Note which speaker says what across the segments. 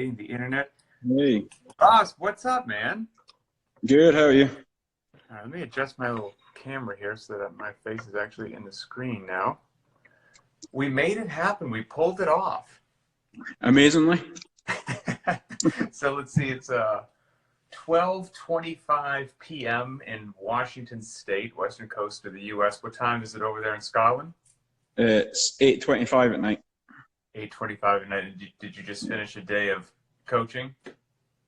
Speaker 1: The internet.
Speaker 2: Hey,
Speaker 1: Ross, what's up, man?
Speaker 2: good. How are you?
Speaker 1: All right, let me adjust my little camera here so that my face is actually in the screen now. We made it happen. We pulled it off.
Speaker 2: Amazingly.
Speaker 1: So let's see. It's 12:25 p.m. in Washington State, western coast of the U.S. What time is it over there in Scotland?
Speaker 2: It's 8:25 at night.
Speaker 1: 8:25 at night. Did you just finish a day of coaching?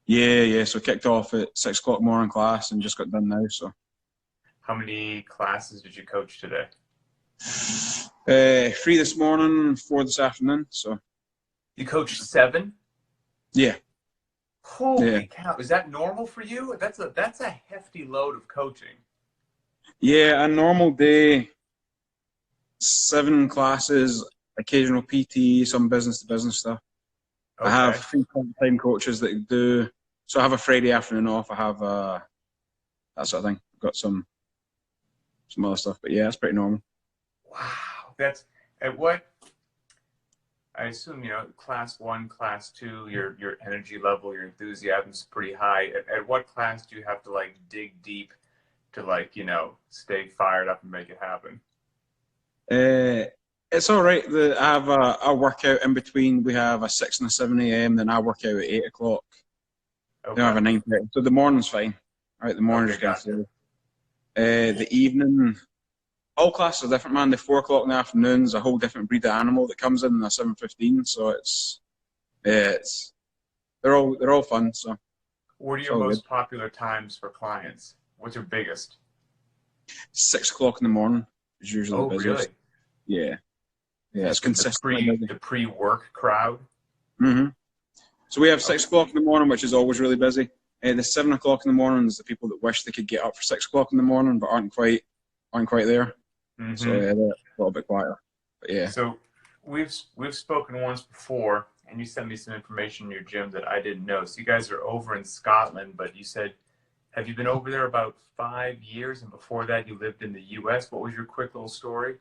Speaker 2: Yeah. So kicked off at 6 o'clock morning class and just got done now. So,
Speaker 1: How many classes did you coach today?
Speaker 2: 3 this morning, 4 this afternoon. So,
Speaker 1: You coached 7?
Speaker 2: yeah.
Speaker 1: Holy cow! Is that normal for you? That's a hefty load of coaching.
Speaker 2: Yeah, a normal day, 7 classes, occasional PT, some business-to-business stuff.
Speaker 1: Okay.
Speaker 2: I have 3 part-time coaches that do. So I have a Friday afternoon off. I have that sort of thing. I've got some other stuff, but yeah, it's pretty normal.
Speaker 1: Wow, that's at what I assume, class 1, class 2, your energy level, your enthusiasm is pretty high. At what class do you have to dig deep to stay fired up and make it happen?
Speaker 2: It's all right. I have a workout in between. We have a 6 and a 7 a.m. Then I work out at 8 o'clock.
Speaker 1: Okay.
Speaker 2: Then I have a 9:30. So the morning's fine. All right, the morning's
Speaker 1: Okay, gotcha.
Speaker 2: The evening, all classes are different, man. The 4 o'clock in the afternoon's a whole different breed of animal that comes in the 7:15. So they're all fun. So
Speaker 1: What are
Speaker 2: it's
Speaker 1: your
Speaker 2: all
Speaker 1: most
Speaker 2: good.
Speaker 1: popular times for clients? What's your biggest?
Speaker 2: 6 o'clock in the morning is usually the
Speaker 1: Oh, really?
Speaker 2: busiest. Yeah, it's
Speaker 1: Like the
Speaker 2: consistently
Speaker 1: pre
Speaker 2: busy.
Speaker 1: the pre-work crowd?
Speaker 2: hmm So we have 6
Speaker 1: Okay.
Speaker 2: o'clock in the morning, which is always really busy. The 7 o'clock in the morning is the people that wish they could get up for 6 o'clock in the morning, but aren't quite there. So
Speaker 1: Mm-hmm.
Speaker 2: they're a little bit quieter. But yeah,
Speaker 1: So we've spoken once before, and you sent me some information in your gym that I didn't know. So you guys are over in Scotland, but you said, have you been over there about 5 years, and before that you lived in the U.S.? What was your quick little story?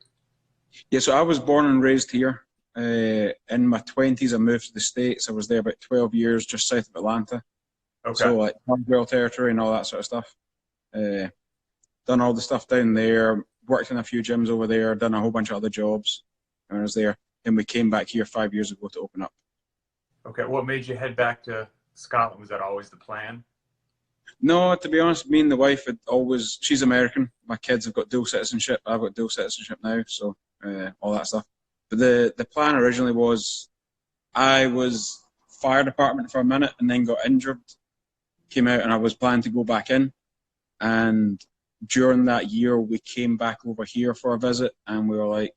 Speaker 2: yeah. So I was born and raised here. In my 20s, I moved to the States. I was there about 12 years, just south of Atlanta.
Speaker 1: Okay.
Speaker 2: So like Hardwell territory and all that sort of stuff. Uh, Done all the stuff down there. Worked in a few gyms over there. Done a whole bunch of other jobs when I was there. Then we came back here 5 years ago to open up.
Speaker 1: Okay. What made you head back to Scotland? Was that always the plan?
Speaker 2: No, to be honest, me and the wife had always. She's American. My kids have got dual citizenship. I've got dual citizenship now, so all that stuff. But the plan originally was, I was fire department for a minute and then got injured. Came out and I was planning to go back in. And during that year, we came back over here for a visit, and we were like,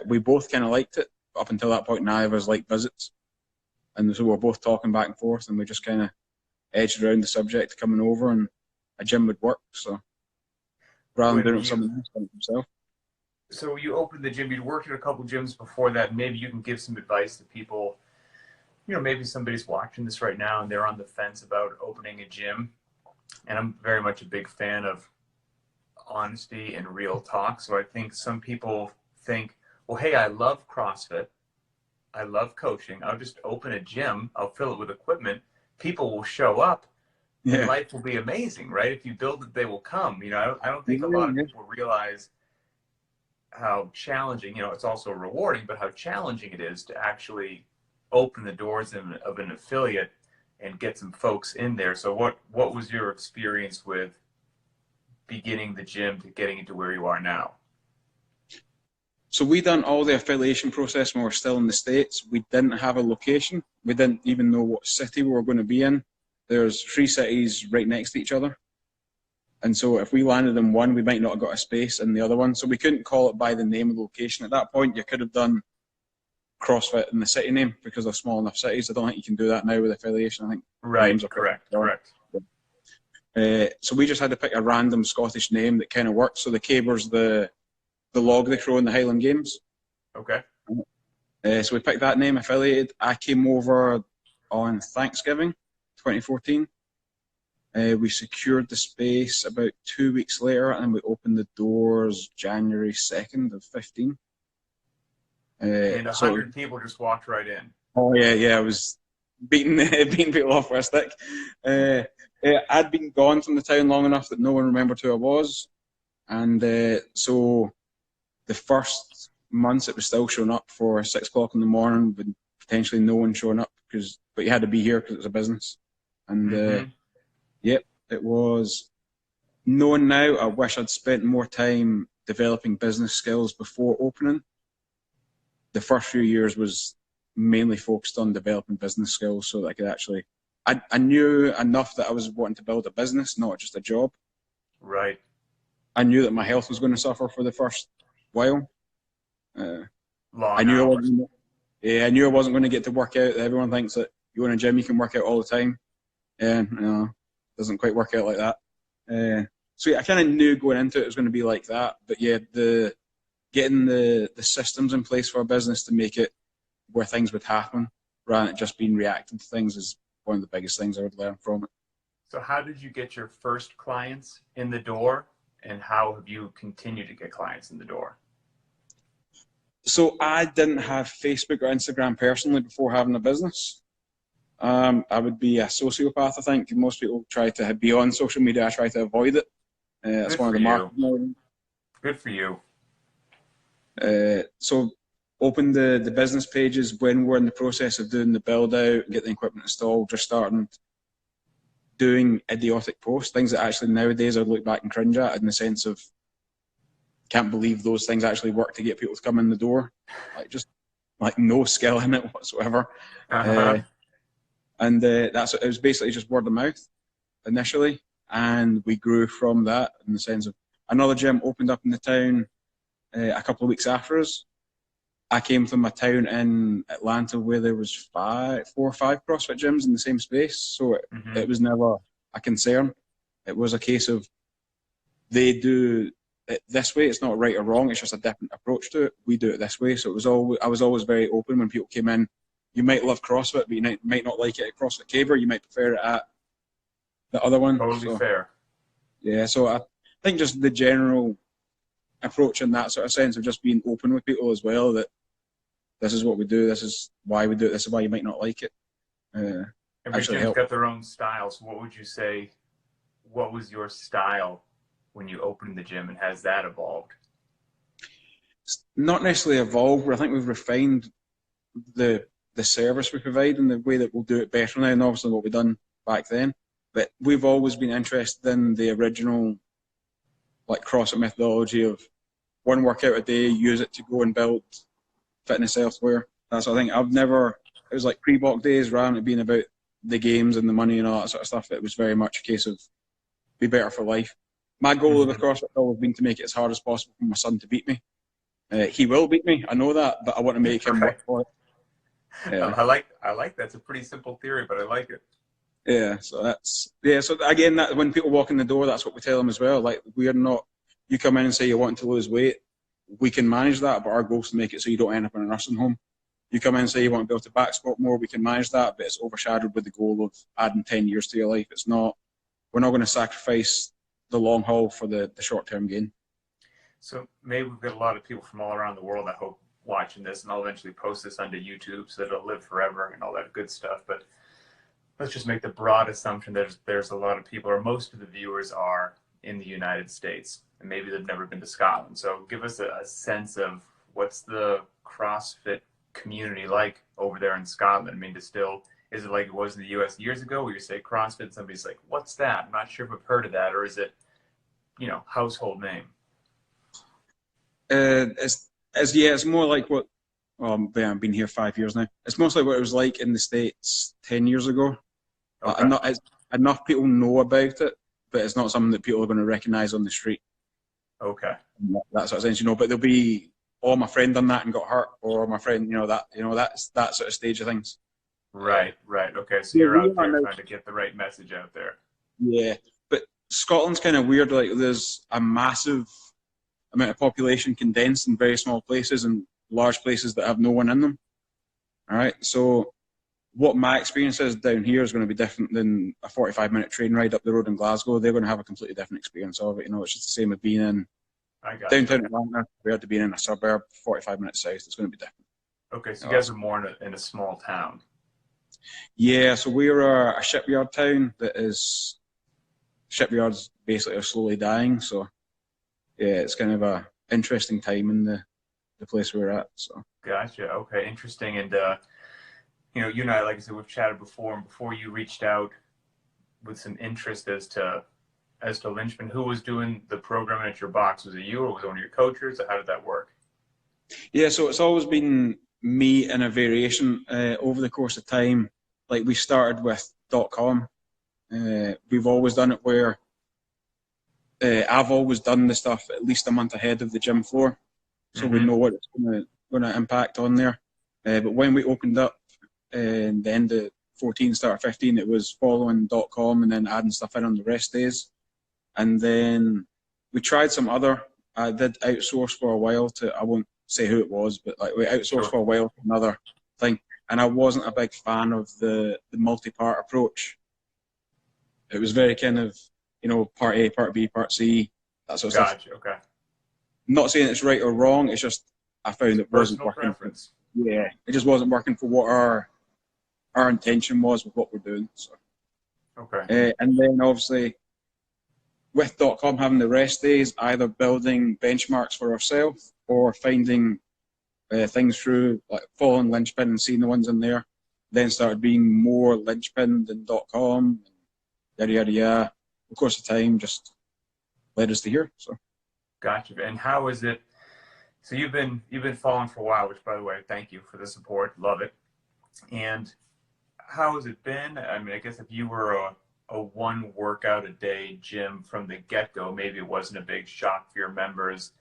Speaker 2: we both kind of liked it. Up until that point, neither of us liked visits, and so we were both talking back and forth, and we just kind of edged around the subject coming over, and a gym would work. So rather than
Speaker 1: When
Speaker 2: doing it with
Speaker 1: you
Speaker 2: someone else, done it himself.
Speaker 1: so you opened the gym, you'd worked at a couple gyms before that. Maybe you can give some advice to people. Maybe somebody's watching this right now and they're on the fence about opening a gym. And I'm very much a big fan of honesty and real talk. So I think some people think, well, hey, I love CrossFit. I love coaching. I'll just open a gym. I'll fill it with equipment. People will show up and
Speaker 2: Yeah,
Speaker 1: life will be amazing, right? If you build it, they will come. I don't think a lot of
Speaker 2: yeah.
Speaker 1: people realize how challenging, it's also rewarding, but how challenging it is to actually open the doors of an affiliate and get some folks in there. So what was your experience with beginning the gym to getting into where you are now?
Speaker 2: So we done all the affiliation process when we were still in the States. We didn't have a location. We didn't even know what city we were going to be in. There's 3 cities right next to each other. And so if we landed in one, we might not have got a space in the other one. So we couldn't call it by the name of the location. At that point, you could have done CrossFit in the city name because they're small enough cities. I don't think you can do that now with affiliation. I think
Speaker 1: Right,
Speaker 2: names are pretty
Speaker 1: correct,
Speaker 2: strong.
Speaker 1: correct.
Speaker 2: So we just had to pick a random Scottish name that kind of worked. So the Caber's the log they throw in the Highland Games.
Speaker 1: Okay.
Speaker 2: So we picked that name, affiliated. I came over on Thanksgiving 2014. We secured the space about 2 weeks later, and we opened the doors January 2nd of 15.
Speaker 1: And
Speaker 2: So,
Speaker 1: 100 people just walked right in.
Speaker 2: oh yeah, it was beating beating people off with a stick. I'd been gone from the town long enough that no one remembered who I was, and so the first months it was still showing up for 6 o'clock in the morning, but potentially no one showing up but you had to be here because it was a business, and yep, it was. Knowing now, I wish I'd spent more time developing business skills before opening. The first few years was mainly focused on developing business skills so that I could actually, I knew enough that I was wanting to build a business, not just a job.
Speaker 1: Right.
Speaker 2: I knew that my health was going to suffer for the first while. I knew I knew I wasn't going to get to work out. Everyone thinks that you in a gym, you can work out all the time. And it doesn't quite work out like that. So yeah, I kind of knew going into it was going to be like that. But yeah, getting the systems in place for a business to make it where things would happen rather than just being reacting to things is one of the biggest things I would learn from it.
Speaker 1: So how did you get your first clients in the door, and how have you continued to get clients in the door?
Speaker 2: So I didn't have Facebook or Instagram personally before having a business. I would be a sociopath, I think. Most people try to be on social media. I try to avoid it. That's one of the marketing.
Speaker 1: Good for you.
Speaker 2: So open the business pages when we're in the process of doing the build out, get the equipment installed, just starting doing idiotic posts, things that actually nowadays I'd look back and cringe at in the sense of can't believe those things actually work to get people to come in the door. Like no skill in it whatsoever. And it was basically just word of mouth initially, and we grew from that in the sense of another gym opened up in the town a couple of weeks after us. I came from a town in Atlanta where there was 4 or 5 CrossFit gyms in the same space, so it was never a concern. It was a case of they do it this way. It's not right or wrong. It's just a different approach to it. We do it this way. So I was always very open when people came in. You might love CrossFit, but you might not like it at CrossFit Caber. You might prefer it at the other one.
Speaker 1: Totally fair.
Speaker 2: Yeah, so I think just the general approach in that sort of sense of just being open with people as well, that this is what we do, this is why we do it, this is why you might not like it.
Speaker 1: Every gym's got their own style, so what would you say, what was your style when you opened the gym, and has that evolved?
Speaker 2: It's not necessarily evolved, but I think we've refined the service we provide and the way that we'll do it better now, and obviously what we've done back then. But we've always been interested in the original like CrossFit methodology of one workout a day, use it to go and build fitness elsewhere. That's what I think. It was like pre-bulk days rather than it being about the games and the money and all that sort of stuff. It was very much a case of be better for life. My goal with CrossFit has always been to make it as hard as possible for my son to beat me. He will beat me, I know that, but I want to make him work for it.
Speaker 1: I like that. It's a pretty simple theory, but I like it.
Speaker 2: Yeah, so so again, that when people walk in the door, that's what we tell them as well. Like, we're not, you come in and say you're wanting to lose weight, we can manage that, but our goal is to make it so you don't end up in a nursing home. You come in and say you want to be able to back squat more, we can manage that, but it's overshadowed with the goal of adding 10 years to your life. We're not going to sacrifice the long haul for the short-term gain.
Speaker 1: So maybe we've got a lot of people from all around the world, I hope, watching this, and I'll eventually post this onto YouTube so that it'll live forever and all that good stuff. But let's just make the broad assumption that there's a lot of people, or most of the viewers are in the United States, and maybe they've never been to Scotland. So give us a sense of what's the CrossFit community like over there in Scotland. I mean, is it like it was in the US years ago, where you say CrossFit and somebody's like, what's that? I'm not sure if I've heard of that. Or is it, household name?
Speaker 2: It's more like what, I've been here 5 years now. It's mostly what it was like in the States 10 years ago. Okay. Enough people know about it, but it's not something that people are going to recognize on the street. Okay. That sort of sense, but there'll be, my friend done that and got hurt, or my friend, that's that sort of stage of things. Right.
Speaker 1: Okay, so you're out there trying to get the right message out there.
Speaker 2: Yeah, but Scotland's kind of weird. Like, there's a massive amount of population condensed in very small places and large places that have no one in them. All right, so what my experience is down here is going to be different than a 45-minute train ride up the road in Glasgow. They're going to have a completely different experience of it. It's just the same as being in downtown Atlanta compared to being in a suburb 45 minutes south. It's going to be different.
Speaker 1: Okay, so you guys are more in a small town.
Speaker 2: Yeah, so we're a shipyard town that is, shipyards basically are slowly dying. So yeah, it's kind of a interesting time in the place we're at. So
Speaker 1: Gotcha. Okay, interesting. And you and I, like I said, we've chatted before, and before you reached out with some interest as to Linchpin, who was doing the programming at your box? Was it you, or was it one of your coaches? Or how did that work?
Speaker 2: yeah, so it's always been me in a variation over the course of time. Like we started with .com. We've always done it where I've always done the stuff at least a month ahead of the gym floor, so we know what it's going to impact on there. But when we opened up in the end of 14, start of 15, it was following .com and then adding stuff in on the rest days. And then we tried some other. I did outsource for a while to, I won't say who it was, but like we outsourced for a while to another thing. And I wasn't a big fan of the multi-part approach. It was very kind of, part A, part B, part C, that sort of stuff.
Speaker 1: Okay.
Speaker 2: Not saying it's right or wrong, it's just I found it wasn't working. Yeah, it just wasn't working for what our intention was with what we're doing. So.
Speaker 1: Okay.
Speaker 2: And then obviously with .com having the rest days, either building benchmarks for ourselves or finding things through, like following Linchpin and seeing the ones in there, then started being more Linchpin than .com, yada, yada, yada. Of course, the time just led us to here. So.
Speaker 1: Gotcha. And how is it? So you've been following for a while, which, by the way, thank you for the support. Love it. And how has it been? I mean, I guess if you were a one workout a day gym from the get-go, maybe it wasn't a big shock for your members,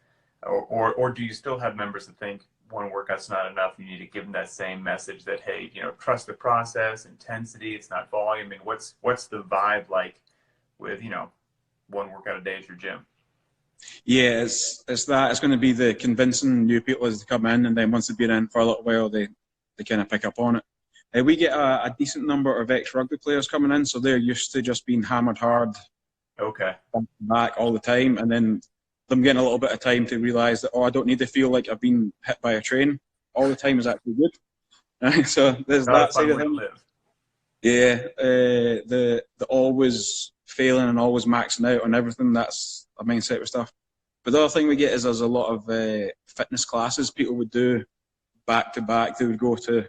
Speaker 1: or do you still have members that think one workout's not enough? You need to give them that same message that, hey, trust the process, intensity, it's not volume. And what's the vibe like with one workout a day at your gym?
Speaker 2: Yeah, it's that. It's going to be the convincing new people as they come in, and then once they've been in for a little while, they kind of pick up on it. We get a decent number of ex-rugby players coming in, so they're used to just being hammered hard, back all the time, and then them getting a little bit of time to realise that, I don't need to feel like I've been hit by a train all the time is actually good. Right? So there's that side of things. Yeah, the always failing and always maxing out on everything, that's a mindset with stuff. But the other thing we get is there's a lot of fitness classes people would do back to back. They would go to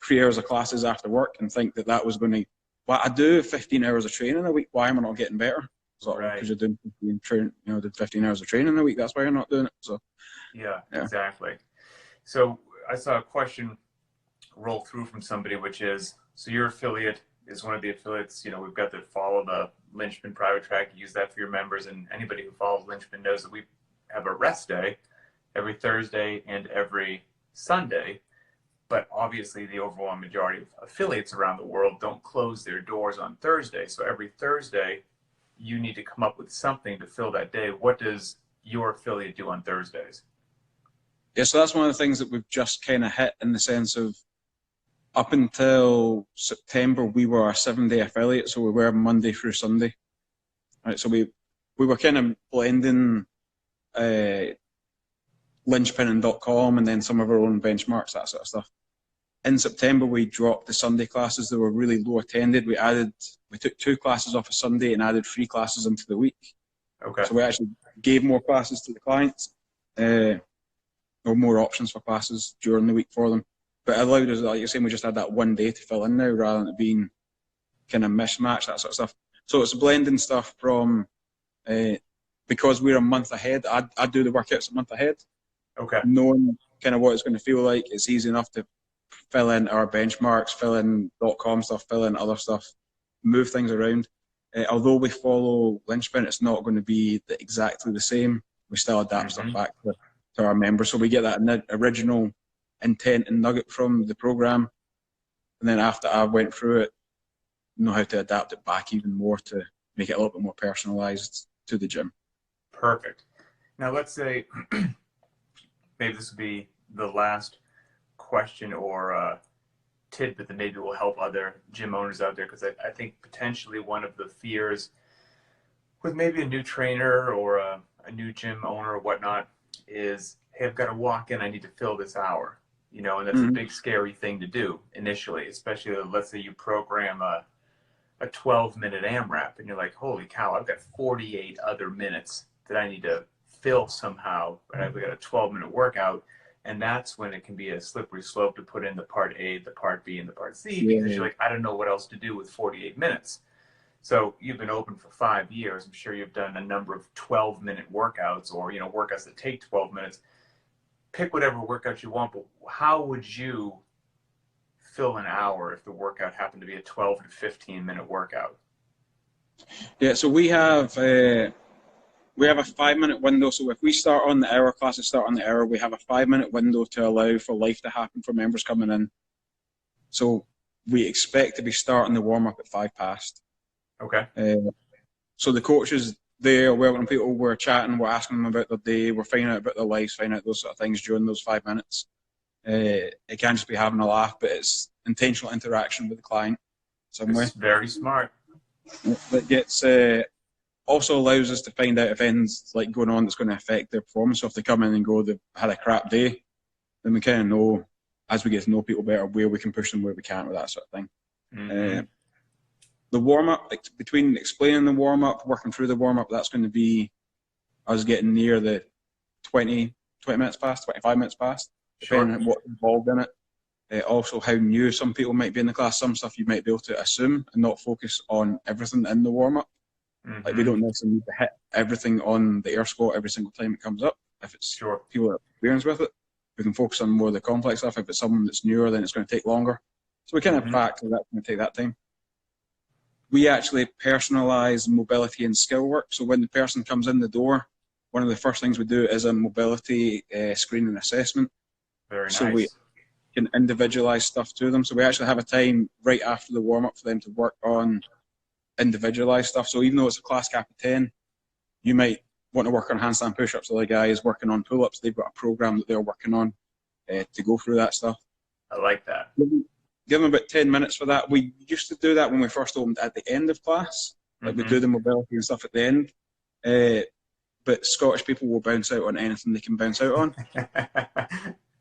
Speaker 2: 3 hours of classes after work and think that was going to, well, I do 15 hours of training a week, why am I not getting better? Because you're doing 15 hours of training a week, that's why you're not doing it. So
Speaker 1: yeah, exactly. So I saw a question roll through from somebody, which is, so your affiliate is one of the affiliates, we've got to follow the Linchpin private track, use that for your members, and anybody who follows Linchpin knows that we have a rest day every Thursday and every Sunday. But obviously the overwhelming majority of affiliates around the world don't close their doors on Thursday. So every Thursday, you need to come up with something to fill that day. What does your affiliate do on Thursdays?
Speaker 2: Yeah, so that's one of the things that we've just kind of hit, in the sense of up until September, we were a 7-day affiliate, so we were Monday through Sunday. Right, so we were kind of blending Linchpin and .com and then some of our own benchmarks, that sort of stuff. In September, we dropped the Sunday classes. They were really low attended. We took 2 classes off a Sunday and added 3 classes into the week.
Speaker 1: Okay.
Speaker 2: So we actually gave more classes to the clients, or more options for classes during the week for them. But it allowed us, like you're saying, we just had that one day to fill in now, rather than it being kind of mismatch, that sort of stuff. So it's blending stuff from, because we're a month ahead, I do the workouts a month ahead.
Speaker 1: Okay.
Speaker 2: Knowing kind of what it's going to feel like, it's easy enough to fill in our benchmarks, fill in .com stuff, fill in other stuff, move things around. Although we follow Linchpin, it's not going to be exactly the same. We still adapt stuff back to our members. So we get that original intent and nugget from the program, and then after I went through it, know how to adapt it back even more to make it a little bit more personalized to the gym.
Speaker 1: Perfect. Now let's say maybe this would be the last question or tidbit that maybe will help other gym owners out there, because I think potentially one of the fears with maybe a new trainer or a new gym owner or whatnot is, hey, I've got to walk in, I need to fill this hour. you know, and that's a big scary thing to do initially, especially let's say you program a 12-minute AMRAP and you're like, holy cow, I've got 48 other minutes that I need to fill somehow, and I've got a 12-minute workout. And that's when it can be a slippery slope to put in the part A, the part B, and the part C, because you're like, I don't know what else to do with 48 minutes. So you've been open for 5 years. I'm sure you've done a number of 12-minute workouts, or, you know, workouts that take 12 minutes. Pick whatever workout you want, but how would you fill an hour if the workout happened to be a 12 to 15-minute workout?
Speaker 2: Yeah, so we have a 5-minute window. So if we start on the hour, classes start on the hour, we have a 5-minute window to allow for life to happen for members coming in. So we expect to be starting the warm-up at 5 past.
Speaker 1: Okay.
Speaker 2: So the coaches, they are welcoming people, we're chatting, we're asking them about their day, we're finding out about their lives, finding out those sort of things during those 5 minutes. It can't just be having a laugh, but it's intentional interaction with the client somewhere.
Speaker 1: It's very smart.
Speaker 2: That gets also allows us to find out if anything's like going on that's going to affect their performance. So if they come in and go, they've had a crap day, then we kind of know, as we get to know people better, where we can push them, where we can't, with that sort of thing. The warm-up, between explaining the warm-up, working through the warm-up, that's going to be us getting near the 20 minutes past, 25 minutes past, depending on what's involved in it. Also, how new some people might be in the class. Some stuff you might be able to assume and not focus on everything in the warm-up. Like, we don't necessarily need to hit everything on the air squat every single time it comes up. If it's people that are experienced with it, we can focus on more of the complex stuff. If it's someone that's newer, then it's going to take longer. So we kind of factor that's going to take that time. We actually personalise mobility and skill work. So when the person comes in the door, one of the first things we do is a mobility screening assessment.
Speaker 1: Very nice.
Speaker 2: So we can individualise stuff to them. So we actually have a time right after the warm-up for them to work on individualised stuff. So even though it's a class cap of 10, you might want to work on handstand push-ups. The other guy is working on pull-ups. They've got a program that they're working on to go through that stuff.
Speaker 1: I like that.
Speaker 2: Give them about 10 minutes for that. We used to do that when we first opened at the end of class. Like we do the mobility and stuff at the end. But Scottish people will bounce out on anything they can bounce out on.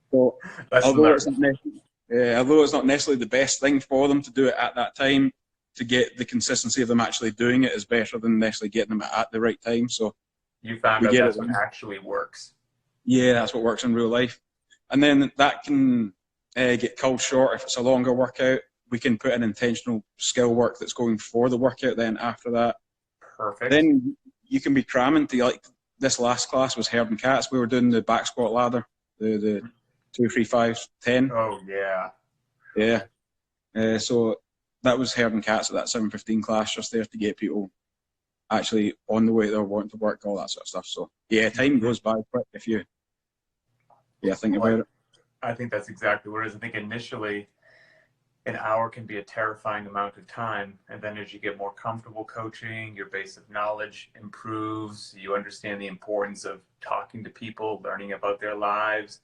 Speaker 2: So although it's not necessarily the best thing for them to do it at that time, to get the consistency of them actually doing it is better than necessarily getting them at the right time. So
Speaker 1: you found out that's what actually works. Yeah,
Speaker 2: that's what works in real life. And then that can get culled short if it's a longer workout. We can put in intentional skill work that's going for the workout then after that.
Speaker 1: Perfect.
Speaker 2: Then you can be cramming to, like, this last class was herd and cats. We were doing the back squat ladder, the 2, 3, 5, 10.
Speaker 1: Oh, yeah.
Speaker 2: Yeah. So that was herd and cats at that 7:15 class, just there to get people actually on the way they're wanting to work, all that sort of stuff. So, yeah, time goes by quick if you think about it.
Speaker 1: I think that's exactly what it is. I think initially an hour can be a terrifying amount of time. And then as you get more comfortable coaching, your base of knowledge improves. You understand the importance of talking to people, learning about their lives.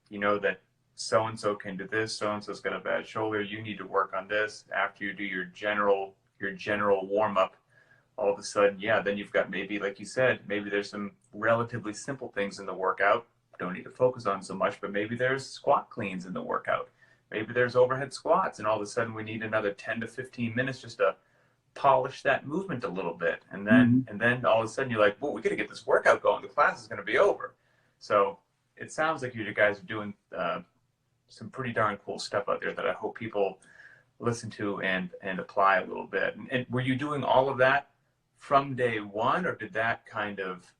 Speaker 1: You know that so-and-so can do this, so-and-so's got a bad shoulder, you need to work on this. After you do your general warm-up, all of a sudden, then you've got, maybe, like you said, maybe there's some relatively simple things in the workout, don't need to focus on so much, but maybe there's squat cleans in the workout. Maybe there's overhead squats, and all of a sudden we need another 10 to 15 minutes just to polish that movement a little bit. And then all of a sudden you're like, well, we got to get this workout going. The class is going to be over. So it sounds like you guys are doing some pretty darn cool stuff out there that I hope people listen to and apply a little bit. And were you doing all of that from day one, or did that kind of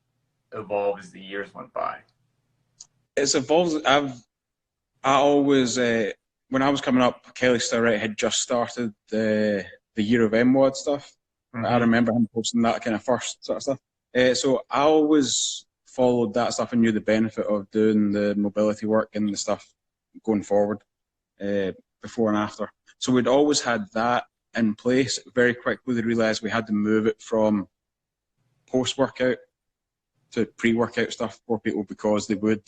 Speaker 1: evolve as the years went by?
Speaker 2: It's evolved. I always, when I was coming up, Kelly Starrett had just started the Year of MWOD stuff. I remember him posting that kind of first sort of stuff. So I always followed that stuff and knew the benefit of doing the mobility work and the stuff going forward before and after. So we'd always had that in place. Very quickly they realised we had to move it from post-workout to pre-workout stuff for people, because they would,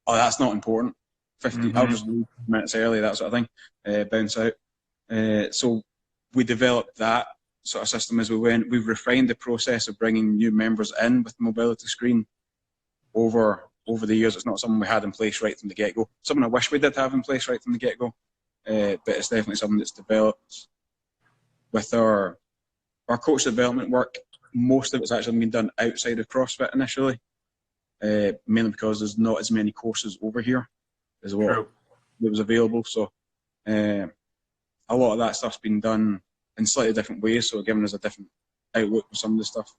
Speaker 2: that's not important. 50, I'll just leave minutes early, that sort of thing, bounce out. So we developed that sort of system as we went. We've refined the process of bringing new members in with the mobility screen over over the years, it's not something we had in place right from the get-go. Something I wish we did have in place right from the get-go, but it's definitely something that's developed with our coach development work. Most of it's actually been done outside of CrossFit initially, mainly because there's not as many courses over here as what was available. So a lot of that stuff's been done in slightly different ways, so giving us a different outlook for some of the stuff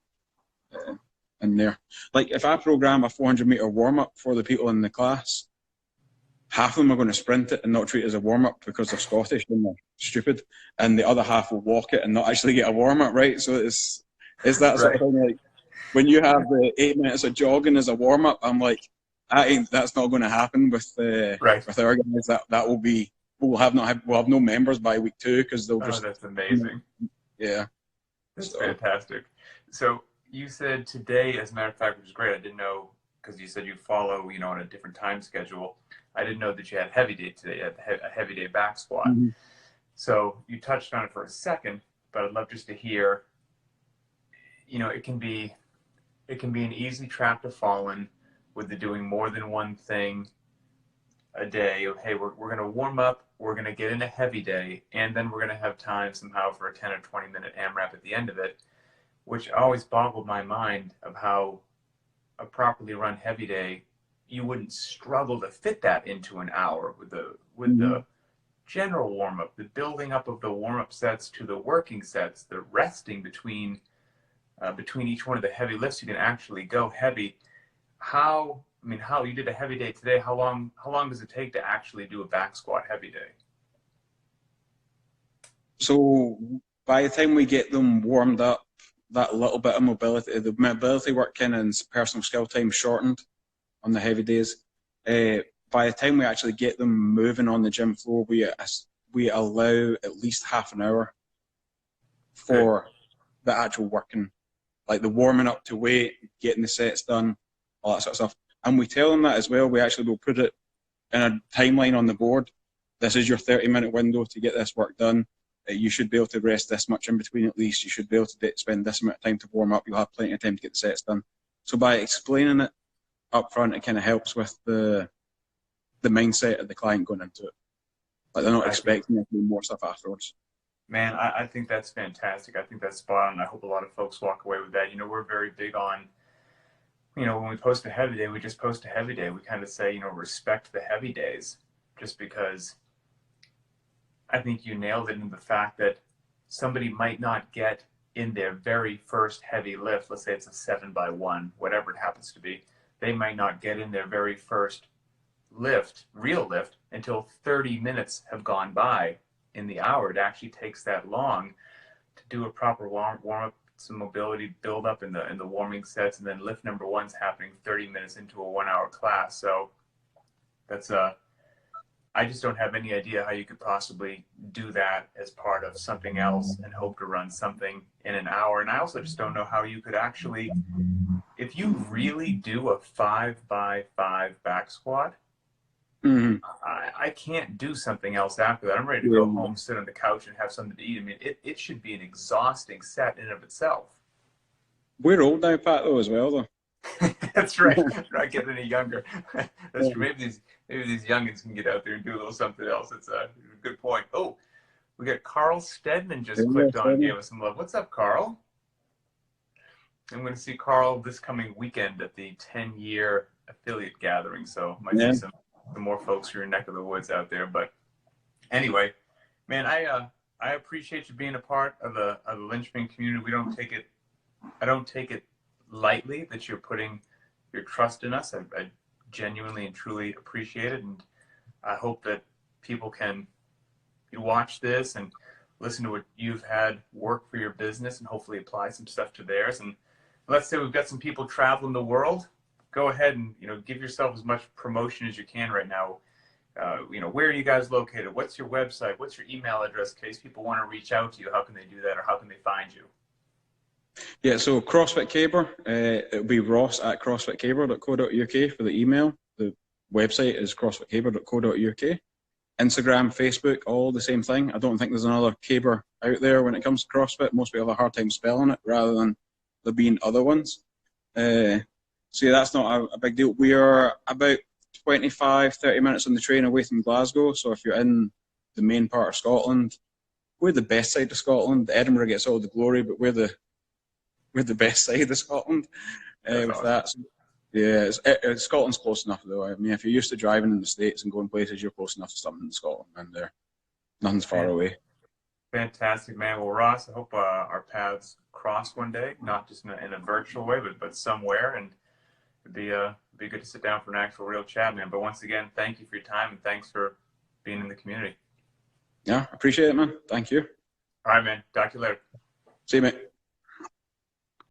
Speaker 2: in there. Like if I program a 400-meter warm-up for the people in the class, half of them are going to sprint it and not treat it as a warm-up because they're Scottish and they're stupid, and the other half will walk it and not actually get a warm-up, right? So it's that sort of thing. Like when you have the 8 minutes of jogging as a warm-up, I'm like, that's not going to happen with with our guys. We'll have no members by week 2 because they'll just.
Speaker 1: That's amazing.
Speaker 2: Yeah,
Speaker 1: that's fantastic. So you said today, as a matter of fact, which is great. I didn't know because you said you follow, on a different time schedule. I didn't know that you had heavy day today. You had a heavy day back squat.
Speaker 2: Mm-hmm.
Speaker 1: So you touched on it for a second, but I'd love just to hear. It can be an easy trap to fall in with the doing more than one thing a day. Hey, we're going to warm up, we're going to get in a heavy day, and then we're going to have time somehow for a 10 or 20-minute AMRAP at the end of it, which always boggled my mind of how a properly run heavy day, you wouldn't struggle to fit that into an hour with the general warm-up, the building up of the warm-up sets to the working sets, the resting between each one of the heavy lifts. You can actually go heavy. How you did a heavy day today, how long does it take to actually do a back squat heavy day?
Speaker 2: So by the time we get them warmed up, that little bit of the mobility work and personal skill time shortened on the heavy days. By the time we actually get them moving on the gym floor, we allow at least half an hour for the actual working, like the warming up to weight, getting the sets done, all that sort of stuff. And we tell them that as well. We actually will put it in a timeline on the board. This is your 30-minute window to get this work done. You should be able to rest this much in between at least. You should be able to spend this amount of time to warm up. You'll have plenty of time to get the sets done. So by explaining it up front, it kind of helps with the mindset of the client going into it. Like they're not expecting to do more stuff afterwards.
Speaker 1: Man, I think that's fantastic. I think that's spot on. I hope a lot of folks walk away with that. We're very big on, when we post a heavy day, we just post a heavy day. We kind of say, respect the heavy days, just because I think you nailed it in the fact that somebody might not get in their very first heavy lift. Let's say it's a 7x1, whatever it happens to be. They might not get in their very first real lift, until 30 minutes have gone by in the hour. It actually takes that long to do a proper warm-up, some mobility build up in the warming sets, and then lift number 1's happening 30 minutes into a 1-hour class. So that's I just don't have any idea how you could possibly do that as part of something else and hope to run something in an hour. And I also just don't know how you could actually, if you really do a 5x5 back squat, I can't do something else after that. I'm ready to go home, sit on the couch, and have something to eat. It should be an exhausting set in and of itself.
Speaker 2: We're old now, Pat, though, as well, though.
Speaker 1: That's right. We're not getting any younger. That's true. Maybe these youngins can get out there and do a little something else. It's a good point. Oh, we got Carl Stedman just clicked on and gave us some love. What's up, Carl? I'm going to see Carl this coming weekend at the 10-year affiliate gathering. So might see some more folks from your neck of the woods out there. But anyway, man, I appreciate you being a part of the Linchpin community. I don't take it lightly that you're putting your trust in us. I genuinely and truly appreciate it, and I hope that people can watch this and listen to what you've had work for your business and hopefully apply some stuff to theirs. And let's say we've got some people traveling the world. Go ahead and give yourself as much promotion as you can right now. Where are you guys located? What's your website? What's your email address in case people want to reach out to you? How can they do that, or how can they find you?
Speaker 2: Yeah, so CrossFit Caber, it'll be Ross at crossfitcaber.co.uk for the email. The website is crossfitcaber.co.uk. Instagram, Facebook, all the same thing. I don't think there's another Caber out there when it comes to CrossFit. Most people have a hard time spelling it rather than there being other ones. See, that's not a big deal. We are about 25, 30 minutes on the train away from Glasgow. So if you're in the main part of Scotland, we're the best side of Scotland. Edinburgh gets all the glory, but we're the best side of Scotland with
Speaker 1: awesome.
Speaker 2: that. So, yeah, Scotland's close enough though. I mean, if you're used to driving in the States and going places, you're close enough to something in Scotland, and nothing's far away.
Speaker 1: Fantastic, man. Well, Ross, I hope our paths cross one day, not just in a virtual way, but somewhere, and it'd be good to sit down for an actual real chat, man. But once again, thank you for your time, and thanks for being in the community.
Speaker 2: Yeah, appreciate it, man. Thank you.
Speaker 1: All right, man. Talk to you later.
Speaker 2: See you, mate.